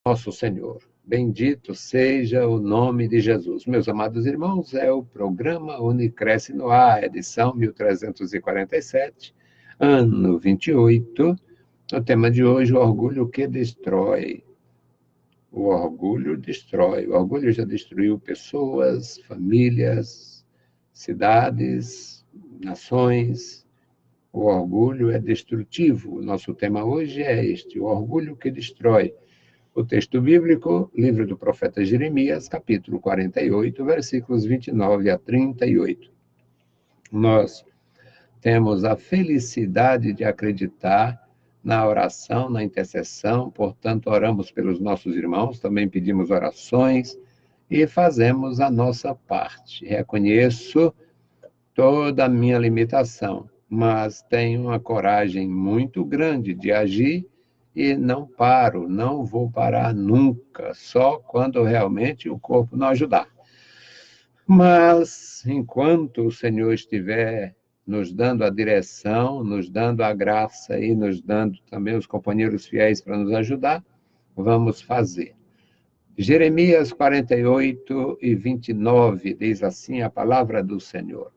nosso Senhor. Bendito seja o nome de Jesus. Meus amados irmãos, é o programa Unicresce no Ar, edição 1347, ano 28. O tema de hoje, o orgulho que destrói. O orgulho destrói. O orgulho já destruiu pessoas, famílias, cidades, nações. O orgulho é destrutivo. O nosso tema hoje é este, o orgulho que destrói. O texto bíblico, livro do profeta Jeremias, capítulo 48, versículos 29 a 38. Nós temos a felicidade de acreditar na oração, na intercessão, portanto, oramos pelos nossos irmãos, também pedimos orações e fazemos a nossa parte. Reconheço toda a minha limitação, mas tenho uma coragem muito grande de agir e não paro, não vou parar nunca, só quando realmente o corpo não ajudar. Mas, enquanto o Senhor estiver nos dando a direção, nos dando a graça e nos dando também os companheiros fiéis para nos ajudar, vamos fazer. Jeremias 48 e 29 diz assim a palavra do Senhor.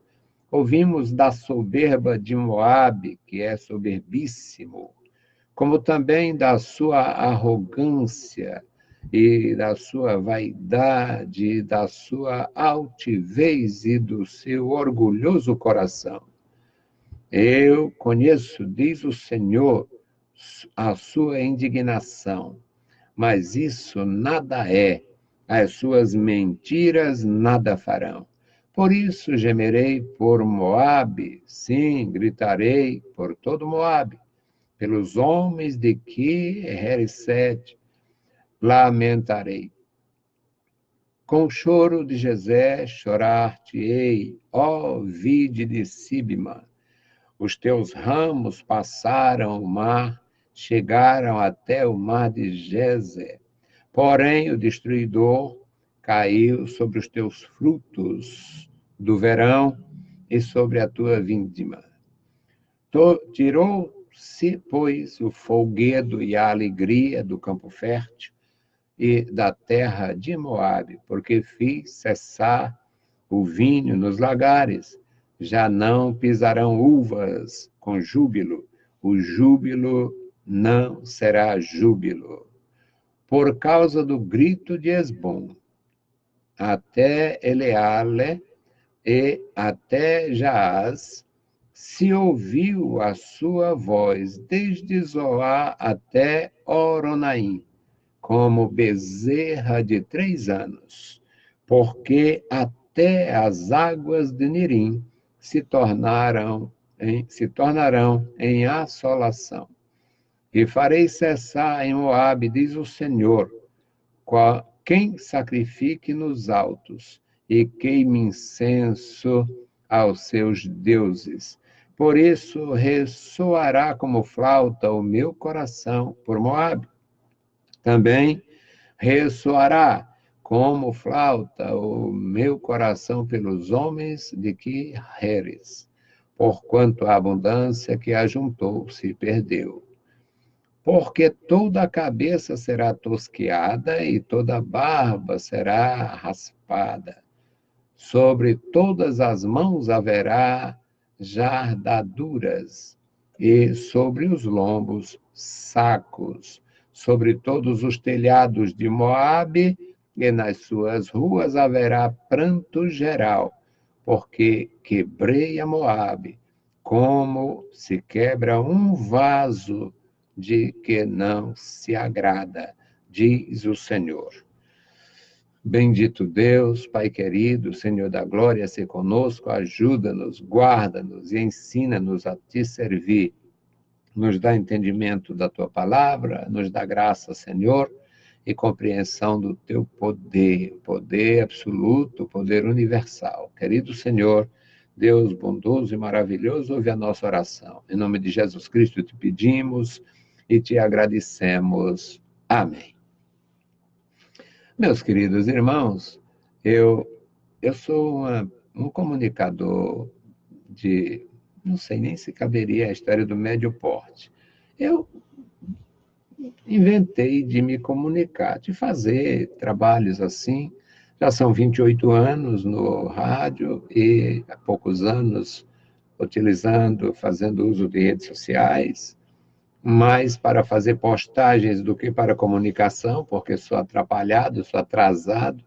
Ouvimos da soberba de Moabe, que é soberbíssimo, como também da sua arrogância e da sua vaidade, da sua altivez e do seu orgulhoso coração. Eu conheço, diz o Senhor, a sua indignação, mas isso nada é, as suas mentiras nada farão. Por isso gemerei por Moabe, sim, gritarei por todo Moabe, pelos homens de Ki-Hereset, lamentarei. Com o choro de Jezé chorar-te-ei, ó vide de Sibma. Os teus ramos passaram o mar, chegaram até o mar de Jezé. Porém, o destruidor caiu sobre os teus frutos do verão e sobre a tua vindima. Tirou-se, pois, o folguedo e a alegria do campo fértil e da terra de Moabe, porque fiz cessar o vinho nos lagares. Já não pisarão uvas com júbilo, o júbilo não será júbilo. Por causa do grito de Esbom, até Eleale e até Jaaz, se ouviu a sua voz, desde Zoar até Oronaim, como bezerra de 3 anos, porque até as águas de Nirim se tornarão em assolação. E farei cessar em Moabe, diz o Senhor, quem sacrifique nos altos e queime incenso aos seus deuses. Por isso ressoará como flauta o meu coração por Moabe. Também ressoará como flauta o meu coração pelos homens de Ki-Heres, porquanto a abundância que ajuntou se perdeu. Porque toda a cabeça será tosquiada e toda a barba será raspada. Sobre todas as mãos haverá jardaduras, e sobre os lombos sacos. Sobre todos os telhados de Moabe e nas suas ruas haverá pranto geral, porque quebrei a Moabe, como se quebra um vaso de que não se agrada, diz o Senhor. Bendito Deus, Pai querido, Senhor da glória, se conosco, ajuda-nos, guarda-nos e ensina-nos a te servir. Nos dá entendimento da tua palavra, nos dá graça, Senhor, e compreensão do teu poder absoluto, poder universal. Querido Senhor, Deus bondoso e maravilhoso, ouve a nossa oração. Em nome de Jesus Cristo te pedimos e te agradecemos. Amém. Meus queridos irmãos, eu sou um comunicador não sei nem se caberia a história do médio porte. Eu inventei de me comunicar, de fazer trabalhos assim. Já são 28 anos no rádio e há poucos anos fazendo uso de redes sociais, mais para fazer postagens do que para comunicação, porque sou atrapalhado, sou atrasado.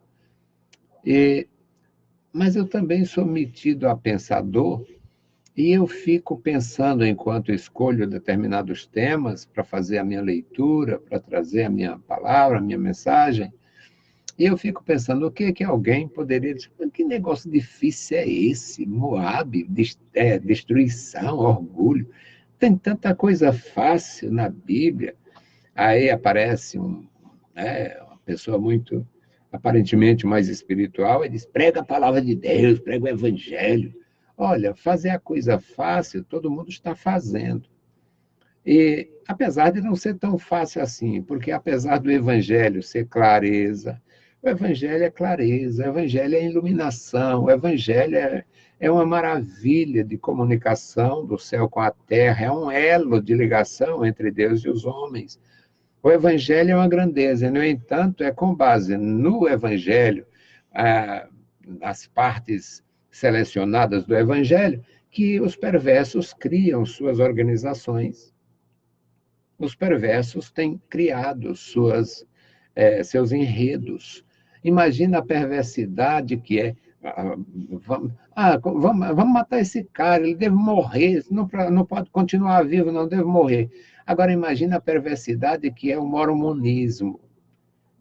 Mas eu também sou metido a pensador e eu fico pensando enquanto escolho determinados temas para fazer a minha leitura, para trazer a minha palavra, a minha mensagem. E eu fico pensando, o que que alguém poderia dizer? Que negócio difícil é esse? Moabe, destruição, orgulho. Tem tanta coisa fácil na Bíblia. Aí aparece uma pessoa muito, aparentemente mais espiritual, e diz, prega a palavra de Deus, prega o evangelho. Olha, fazer a coisa fácil, todo mundo está fazendo. E apesar de não ser tão fácil assim, porque apesar do evangelho ser clareza, o evangelho é clareza, o evangelho é iluminação, o evangelho é uma maravilha de comunicação do céu com a terra, é um elo de ligação entre Deus e os homens. O evangelho é uma grandeza, e, no entanto, é com base no evangelho, nas partes selecionadas do evangelho, que os perversos criam suas organizações. Os perversos têm criado seus enredos. Imagina a perversidade que é. Vamos matar esse cara, ele deve morrer, não pode continuar vivo, não deve morrer. Agora, imagina a perversidade que é o mormonismo.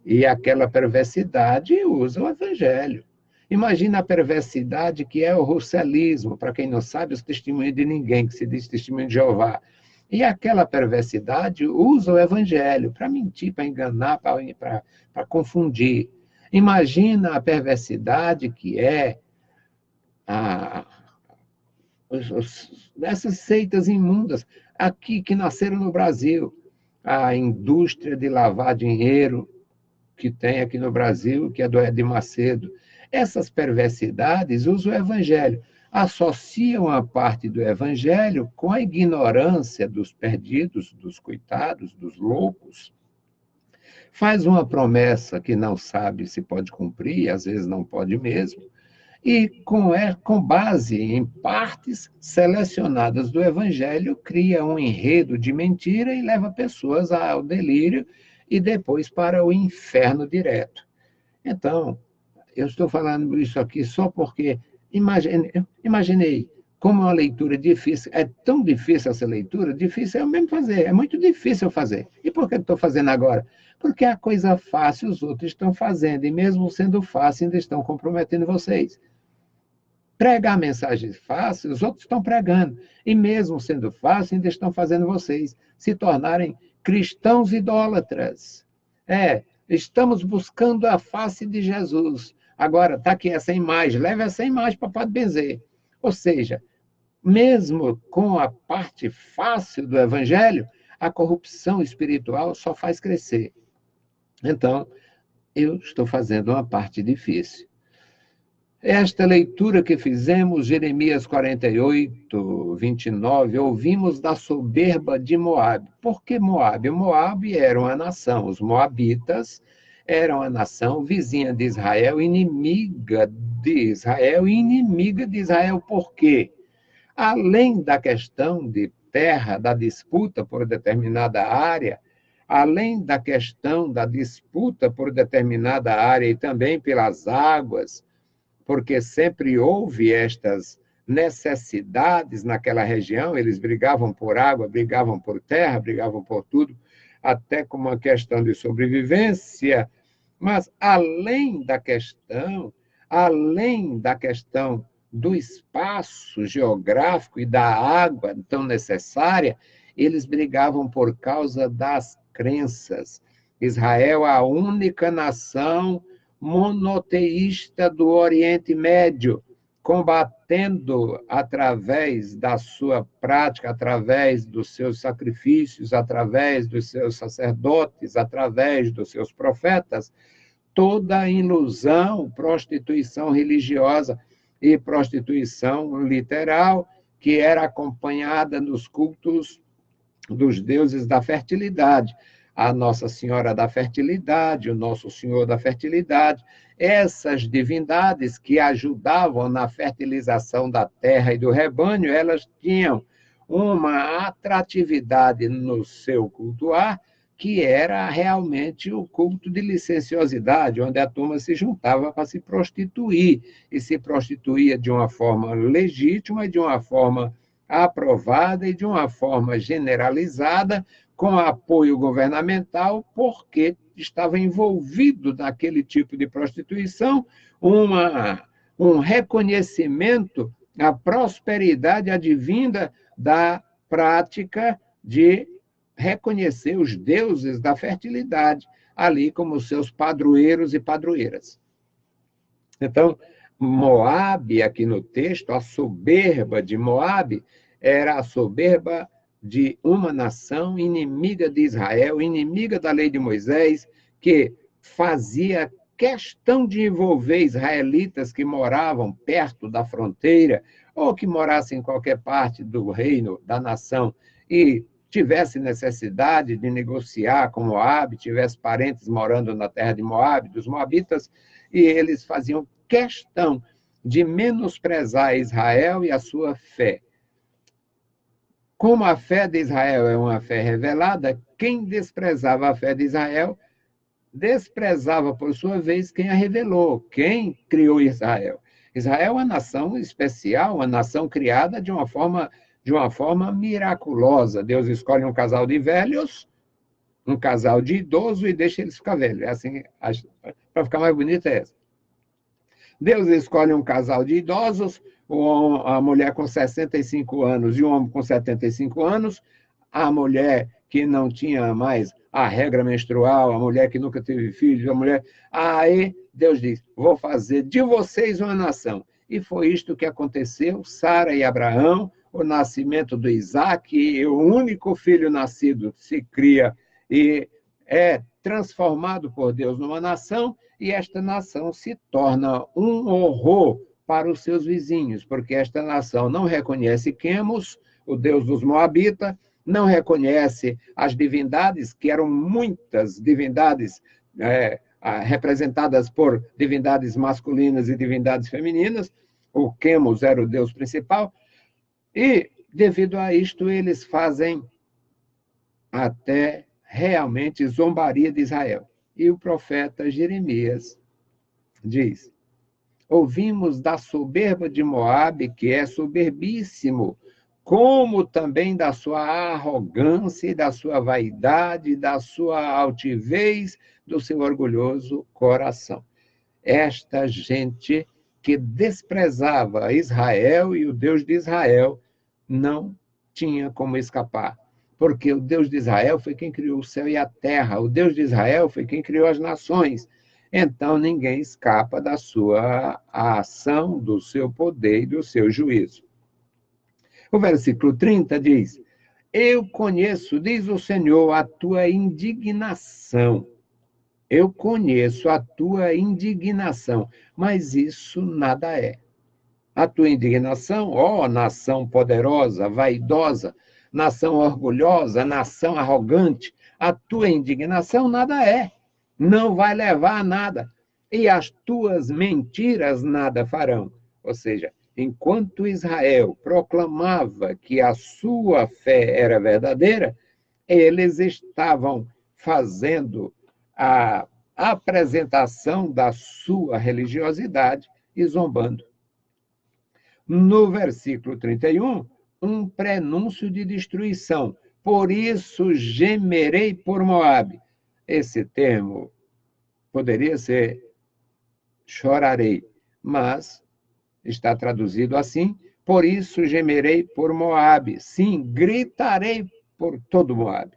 E aquela perversidade usa o evangelho. Imagina a perversidade que é o russelismo, para quem não sabe, os testemunhos de ninguém, que se diz testemunho de Jeová. E aquela perversidade usa o evangelho para mentir, para enganar, para confundir. Imagina a perversidade que é essas seitas imundas aqui que nasceram no Brasil. A indústria de lavar dinheiro que tem aqui no Brasil, que é do Edir Macedo. Essas perversidades usam o evangelho, associam a parte do evangelho com a ignorância dos perdidos, dos coitados, dos loucos. Faz uma promessa que não sabe se pode cumprir, às vezes não pode mesmo, e com base em partes selecionadas do evangelho, cria um enredo de mentira e leva pessoas ao delírio e depois para o inferno direto. Então, eu estou falando isso aqui só porque imaginei como uma leitura difícil, é tão difícil essa leitura, difícil é eu mesmo fazer, é muito difícil eu fazer. E por que eu estou fazendo agora? Porque a coisa fácil os outros estão fazendo, e mesmo sendo fácil, ainda estão comprometendo vocês. Pregar mensagens fáceis, os outros estão pregando, e mesmo sendo fácil, ainda estão fazendo vocês se tornarem cristãos idólatras. Estamos buscando a face de Jesus. Agora, está aqui essa imagem, leve essa imagem para o Padre Benzer. Ou seja, mesmo com a parte fácil do evangelho, a corrupção espiritual só faz crescer. Então, eu estou fazendo uma parte difícil. Esta leitura que fizemos, Jeremias 48, 29, ouvimos da soberba de Moabe. Por que Moabe? Moabe era uma nação, os moabitas eram a nação vizinha de Israel, inimiga de Israel, e inimiga de Israel por quê? Além da questão de terra, da disputa por determinada área, além da questão da disputa por determinada área e também pelas águas, porque sempre houve estas necessidades naquela região, eles brigavam por água, brigavam por terra, brigavam por tudo, até como uma questão de sobrevivência. Mas além da questão do espaço geográfico e da água tão necessária, eles brigavam por causa das crenças. Israel, a única nação monoteísta do Oriente Médio, combatendo através da sua prática, através dos seus sacrifícios, através dos seus sacerdotes, através dos seus profetas, toda a ilusão, prostituição religiosa e prostituição literal, que era acompanhada nos cultos dos deuses da fertilidade. a Nossa Senhora da Fertilidade, o Nosso Senhor da Fertilidade, essas divindades que ajudavam na fertilização da terra e do rebanho, elas tinham uma atratividade no seu cultuar, que era realmente o culto de licenciosidade, onde a turma se juntava para se prostituir, e se prostituía de uma forma legítima, de uma forma aprovada e de uma forma generalizada, com apoio governamental, porque estava envolvido naquele tipo de prostituição um reconhecimento à prosperidade advinda da prática de reconhecer os deuses da fertilidade ali como seus padroeiros e padroeiras. Então, Moabe, aqui no texto, a soberba de Moabe era a soberba de uma nação inimiga de Israel, inimiga da lei de Moisés, que fazia questão de envolver israelitas que moravam perto da fronteira ou que morassem em qualquer parte do reino, da nação, e tivesse necessidade de negociar com Moabe, tivesse parentes morando na terra de Moabe, dos moabitas, e eles faziam questão de menosprezar Israel e a sua fé. Como a fé de Israel é uma fé revelada, quem desprezava a fé de Israel, desprezava, por sua vez, quem a revelou, quem criou Israel. Israel é uma nação especial, uma nação criada de uma forma miraculosa. Deus escolhe um casal de velhos, um casal de idoso e deixa eles ficar velhos. É assim, para ficar mais bonito é essa. Deus escolhe um casal de idosos, a mulher com 65 anos e o homem com 75 anos, a mulher que não tinha mais a regra menstrual, a mulher que nunca teve filhos, a mulher... Aí Deus diz, vou fazer de vocês uma nação. E foi isto que aconteceu, Sara e Abraão, o nascimento do Isaac, e o único filho nascido se cria e é transformado por Deus numa nação, e esta nação se torna um horror para os seus vizinhos, porque esta nação não reconhece Quemos, o deus dos Moabitas, não reconhece as divindades, que eram muitas divindades representadas por divindades masculinas e divindades femininas, o Quemos era o deus principal, e, devido a isto, eles fazem até realmente zombaria de Israel. E o profeta Jeremias diz, ouvimos da soberba de Moabe, que é soberbíssimo, como também da sua arrogância, da sua vaidade, da sua altivez, do seu orgulhoso coração. Esta gente que desprezava Israel e o Deus de Israel não tinha como escapar, porque o Deus de Israel foi quem criou o céu e a terra, o Deus de Israel foi quem criou as nações. Então, ninguém escapa da sua ação, do seu poder e do seu juízo. O versículo 30 diz, eu conheço, diz o Senhor, a tua indignação. Eu conheço a tua indignação, mas isso nada é. A tua indignação, ó nação poderosa, vaidosa, nação orgulhosa, nação arrogante, a tua indignação nada é. Não vai levar a nada. E as tuas mentiras nada farão. Ou seja, enquanto Israel proclamava que a sua fé era verdadeira, eles estavam fazendo a apresentação da sua religiosidade e zombando. No versículo 31, um prenúncio de destruição. Por isso gemerei por Moabe. Esse termo poderia ser chorarei, mas está traduzido assim, por isso gemerei por Moabe. Sim, gritarei por todo Moabe.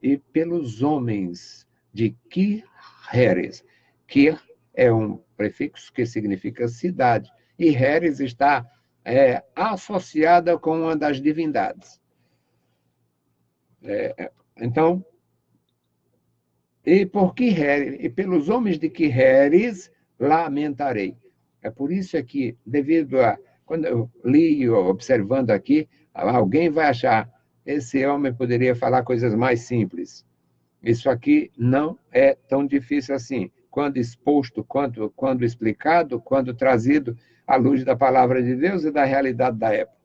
E pelos homens de Kir-Heres. Kir é um prefixo que significa cidade, e Heres está associada com uma das divindades. Então, e pelos homens de Kir-Heres lamentarei. É por isso que, quando eu li, observando aqui, alguém vai achar, esse homem poderia falar coisas mais simples. Isso aqui não é tão difícil assim, quando exposto, quando explicado, quando trazido à luz da palavra de Deus e da realidade da época.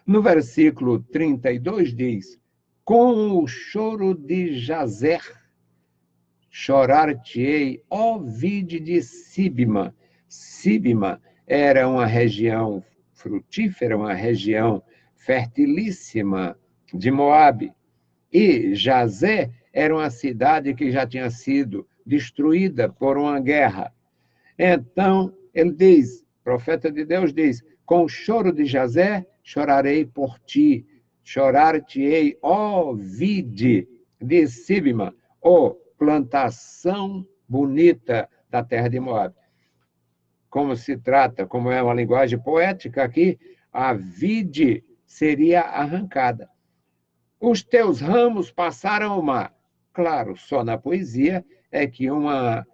No versículo 32 diz: com o choro de Jazer, chorar-te-ei, ó vide de Sibma. Sibma era uma região frutífera, uma região fertilíssima de Moabe. E Jazé era uma cidade que já tinha sido destruída por uma guerra. Então, ele diz, o profeta de Deus diz: com o choro de Jazé, chorarei por ti, chorar-te-ei, ó vide de Sibma, ó plantação bonita da terra de Moabe. Como se trata, como é uma linguagem poética aqui, a vide seria arrancada. Os teus ramos passaram ao mar. Claro, só na poesia é que uma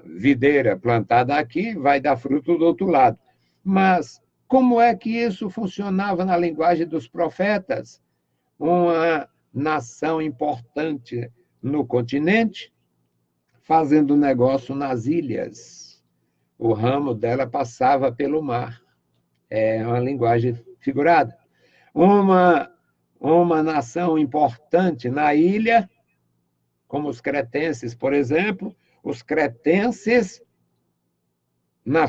videira plantada aqui vai dar fruto do outro lado. Mas como é que isso funcionava na linguagem dos profetas? Uma nação importante no continente, fazendo negócio nas ilhas. O ramo dela passava pelo mar. É uma linguagem figurada. Uma nação importante na ilha, como os cretenses, por exemplo, os cretenses, no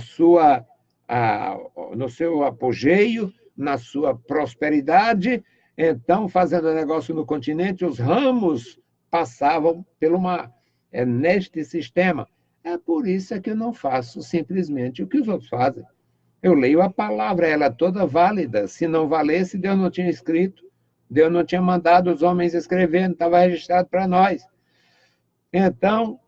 seu apogeu, na sua prosperidade, então, fazendo negócio no continente, os ramos passavam pelo mar. É neste sistema. É por isso que eu não faço simplesmente o que os outros fazem. Eu leio a palavra, ela é toda válida. Se não valesse, Deus não tinha escrito. Deus não tinha mandado os homens escrever, não estava registrado para nós. Então,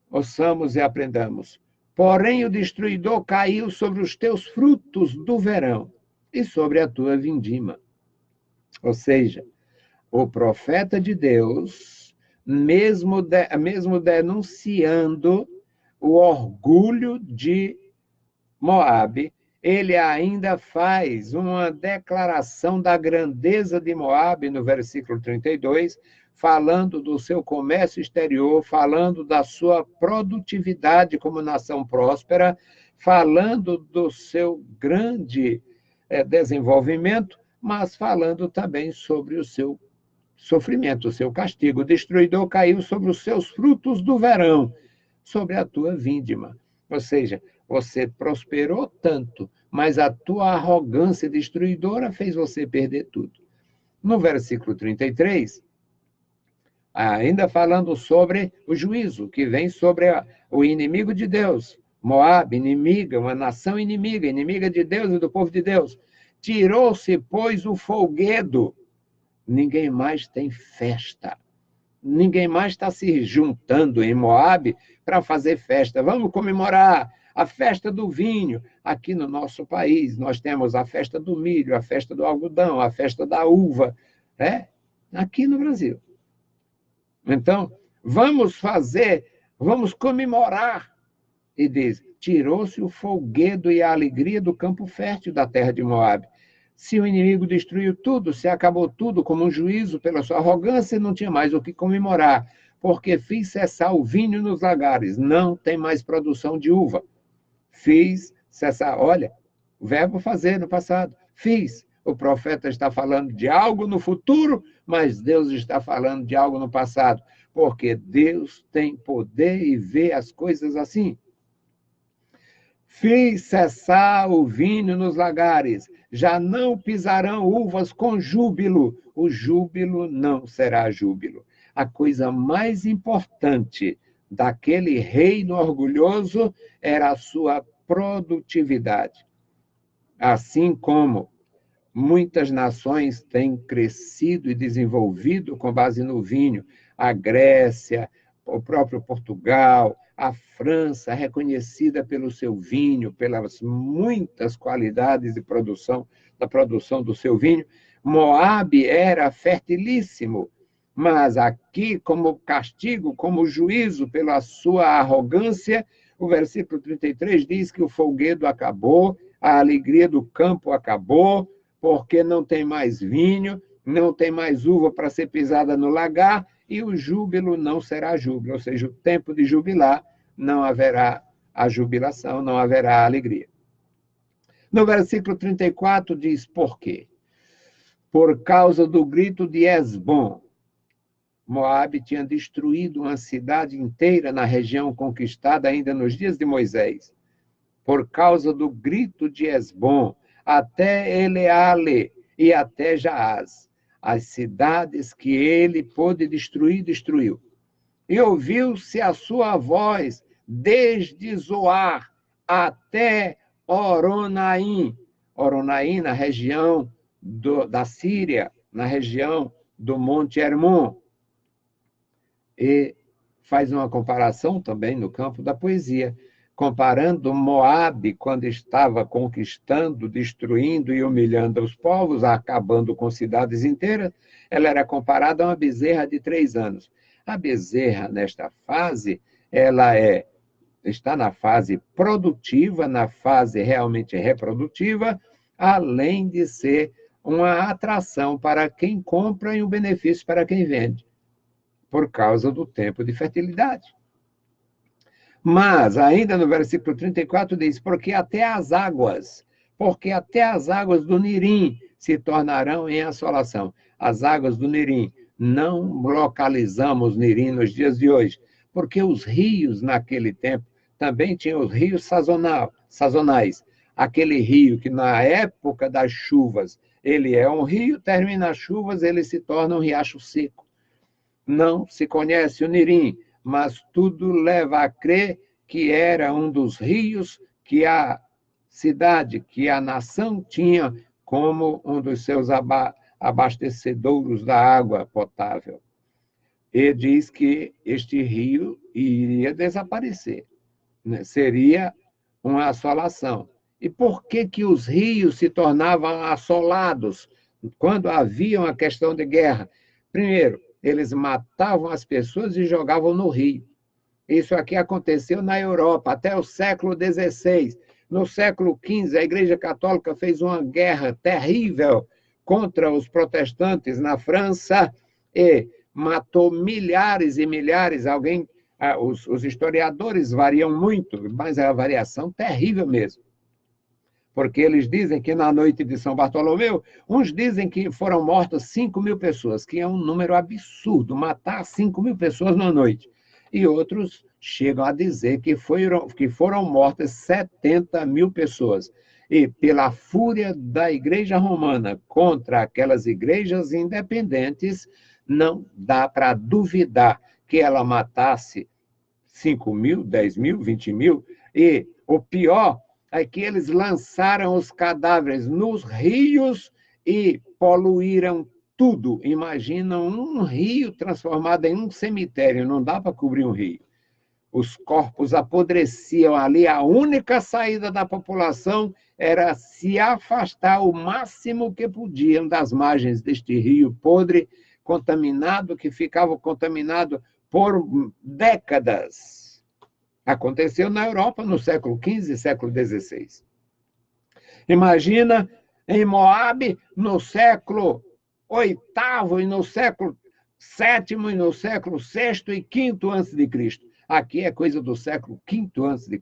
ouçamos e aprendamos. Porém, o destruidor caiu sobre os teus frutos do verão e sobre a tua vindima. Ou seja, o profeta de Deus, mesmo denunciando o orgulho de Moabe, ele ainda faz uma declaração da grandeza de Moabe no versículo 32, falando do seu comércio exterior, falando da sua produtividade como nação próspera, falando do seu grande desenvolvimento, mas falando também sobre o seu sofrimento, o seu castigo. O destruidor caiu sobre os seus frutos do verão, sobre a tua vindima. Ou seja, você prosperou tanto, mas a tua arrogância destruidora fez você perder tudo. No versículo 33, ainda falando sobre o juízo que vem sobre o inimigo de Deus, Moabe, inimiga, uma nação inimiga, inimiga de Deus e do povo de Deus. Tirou-se, pois, o folguedo. Ninguém mais tem festa. Ninguém mais está se juntando em Moabe para fazer festa. Vamos comemorar a festa do vinho. Aqui no nosso país, nós temos a festa do milho, a festa do algodão, a festa da uva. Aqui no Brasil. Então, vamos comemorar. E diz, tirou-se o folguedo e a alegria do campo fértil da terra de Moabe. Se o inimigo destruiu tudo, se acabou tudo como um juízo pela sua arrogância, não tinha mais o que comemorar, porque fiz cessar o vinho nos lagares, não tem mais produção de uva. Fiz cessar, olha, o verbo fazer no passado, fiz. O profeta está falando de algo no futuro, mas Deus está falando de algo no passado, porque Deus tem poder e vê as coisas assim. Fiz cessar o vinho nos lagares, já não pisarão uvas com júbilo. O júbilo não será júbilo. A coisa mais importante daquele reino orgulhoso era a sua produtividade. Assim como muitas nações têm crescido e desenvolvido com base no vinho, a Grécia, o próprio Portugal, a França, reconhecida pelo seu vinho, pelas muitas qualidades de produção, da produção do seu vinho. Moabe era fertilíssimo, mas aqui, como castigo, como juízo pela sua arrogância, o versículo 33 diz que o folguedo acabou, a alegria do campo acabou, porque não tem mais vinho, não tem mais uva para ser pisada no lagar, e o júbilo não será júbilo, ou seja, o tempo de jubilar não haverá a jubilação, não haverá a alegria. No versículo 34 diz por quê? Por causa do grito de Esbom. Moabe tinha destruído uma cidade inteira na região conquistada ainda nos dias de Moisés. Por causa do grito de Esbom, até Eleale e até Jaaz, as cidades que ele pôde destruir, destruiu. E ouviu-se a sua voz desde Zoar até Oronaim. Oronaim, na região da Síria, na região do Monte Hermon. E faz uma comparação também no campo da poesia, comparando Moabe, quando estava conquistando, destruindo e humilhando os povos, acabando com cidades inteiras, ela era comparada a uma bezerra de 3 anos. A bezerra, nesta fase, ela está na fase produtiva, na fase realmente reprodutiva, além de ser uma atração para quem compra e um benefício para quem vende, por causa do tempo de fertilidade. Mas, ainda no versículo 34 diz, porque até as águas do Nirim se tornarão em assolação. As águas do Nirim, não localizamos Nirim nos dias de hoje, porque os rios naquele tempo também tinham os rios sazonais. Aquele rio que na época das chuvas, ele é um rio, termina as chuvas, ele se torna um riacho seco. Não se conhece o Nirim, mas tudo leva a crer que era um dos rios que a cidade, que a nação tinha como um dos seus abastecedouros da água potável. E diz que este rio iria desaparecer, né? Seria uma assolação. E por que os rios se tornavam assolados quando havia uma questão de guerra? Primeiro, eles matavam as pessoas e jogavam no rio. Isso aqui aconteceu na Europa até o século XVI. No século XV, a Igreja Católica fez uma guerra terrível contra os protestantes na França e matou milhares e milhares. Os historiadores variam muito, mas é uma variação terrível mesmo. Porque eles dizem que na noite de São Bartolomeu, uns dizem que foram mortas 5.000 pessoas, que é um número absurdo, matar 5.000 pessoas numa noite. E outros chegam a dizer que foram mortas 70.000 pessoas. E pela fúria da Igreja Romana contra aquelas igrejas independentes, não dá para duvidar que ela matasse 5.000, 10.000, 20.000. E o pior é que eles lançaram os cadáveres nos rios e poluíram tudo. Imagina um rio transformado em um cemitério, não dá para cobrir um rio. Os corpos apodreciam ali, a única saída da população era se afastar o máximo que podiam das margens deste rio podre, contaminado, que ficava contaminado por décadas. Aconteceu na Europa no século XV e século XVI. Imagina em Moabe no século VIII e no século VII e no século VI e V a.C. Aqui é coisa do século V a.C.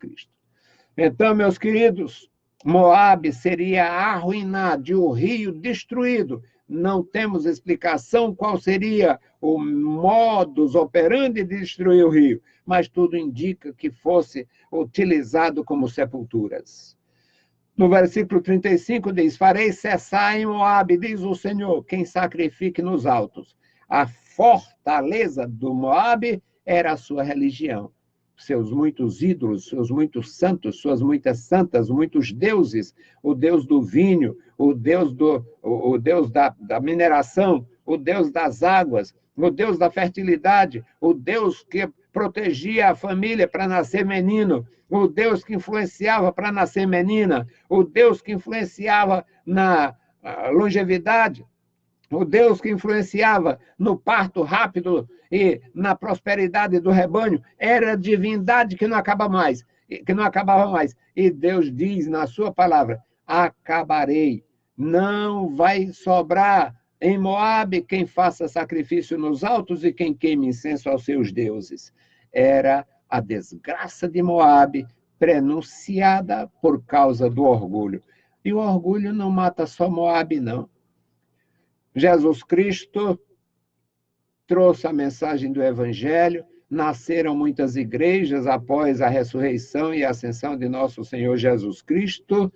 Então, meus queridos, Moabe seria arruinado e o rio destruído. Não temos explicação qual seria o modus operandi de destruir o rio, mas tudo indica que fosse utilizado como sepulturas. No versículo 35 diz, farei cessar em Moabe, diz o Senhor, quem sacrifique nos altos. A fortaleza do Moabe era a sua religião. Seus muitos ídolos, seus muitos santos, suas muitas santas, muitos deuses, o deus do vinho, o deus da mineração, o deus das águas, o deus da fertilidade, o deus que protegia a família para nascer menino, o Deus que influenciava para nascer menina, o Deus que influenciava na longevidade, o Deus que influenciava no parto rápido e na prosperidade do rebanho, era a divindade que não acabava mais. E Deus diz na sua palavra, acabarei, não vai sobrar em Moabe quem faça sacrifício nos altos e quem queime incenso aos seus deuses. Era a desgraça de Moabe prenunciada por causa do orgulho. E o orgulho não mata só Moabe, não. Jesus Cristo trouxe a mensagem do Evangelho, nasceram muitas igrejas após a ressurreição e a ascensão de nosso Senhor Jesus Cristo.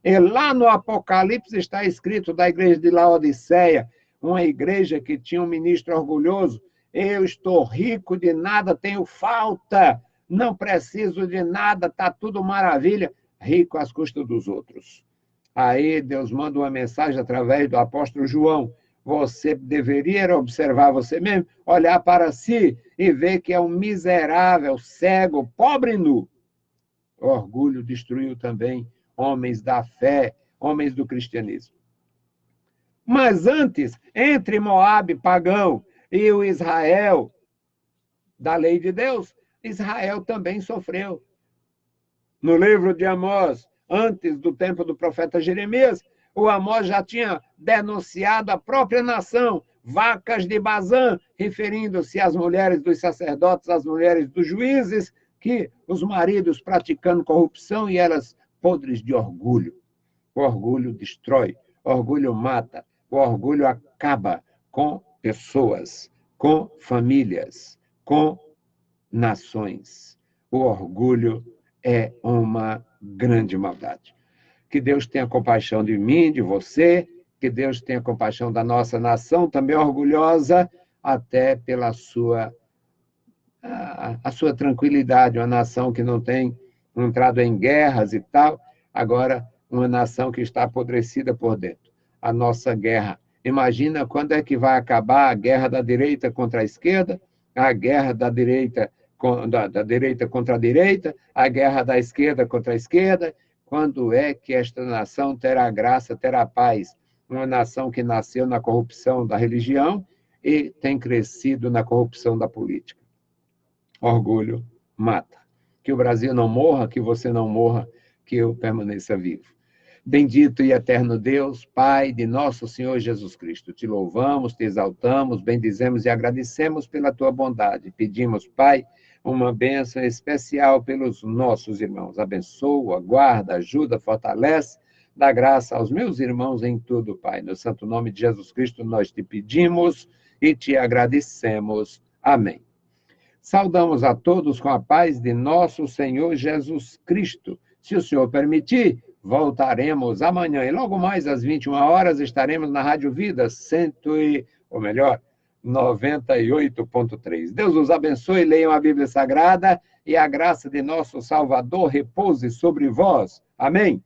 E lá no Apocalipse está escrito da igreja de Laodiceia, uma igreja que tinha um ministro orgulhoso: eu estou rico, de nada tenho falta, não preciso de nada, está tudo maravilha, rico às custas dos outros. Aí Deus manda uma mensagem através do apóstolo João: você deveria observar você mesmo, olhar para si e ver que é um miserável, cego, pobre e nu. O orgulho destruiu também homens da fé, homens do cristianismo. Mas antes, entre Moabe pagão e o Israel da lei de Deus, Israel também sofreu. No livro de Amós, antes do tempo do profeta Jeremias, o Amós já tinha denunciado a própria nação, vacas de Bazã, referindo-se às mulheres dos sacerdotes, às mulheres dos juízes, que os maridos praticando corrupção e elas podres de orgulho. O orgulho destrói, o orgulho mata, o orgulho acaba com pessoas, com famílias, com nações. O orgulho é uma grande maldade. Que Deus tenha compaixão de mim, de você, que Deus tenha compaixão da nossa nação, também orgulhosa, até pela sua tranquilidade, uma nação que não tem entrado em guerras e tal, agora uma nação que está apodrecida por dentro. A nossa guerra. Imagina quando é que vai acabar a guerra da direita contra a esquerda, a guerra da direita contra a direita, a guerra da esquerda contra a esquerda. Quando é que esta nação terá graça, terá paz? Uma nação que nasceu na corrupção da religião e tem crescido na corrupção da política. Orgulho mata. Que o Brasil não morra, que você não morra, que eu permaneça vivo. Bendito e eterno Deus, Pai de nosso Senhor Jesus Cristo, te louvamos, te exaltamos, bendizemos e agradecemos pela tua bondade. Pedimos, Pai, uma bênção especial pelos nossos irmãos. Abençoa, guarda, ajuda, fortalece, dá graça aos meus irmãos em tudo, Pai. No santo nome de Jesus Cristo nós te pedimos e te agradecemos. Amém. Saudamos a todos com a paz de nosso Senhor Jesus Cristo. Se o Senhor permitir, voltaremos amanhã e logo mais às 21 horas estaremos na Rádio Vida 98.3. Deus os abençoe, leiam a Bíblia Sagrada e a graça de nosso Salvador repouse sobre vós. Amém.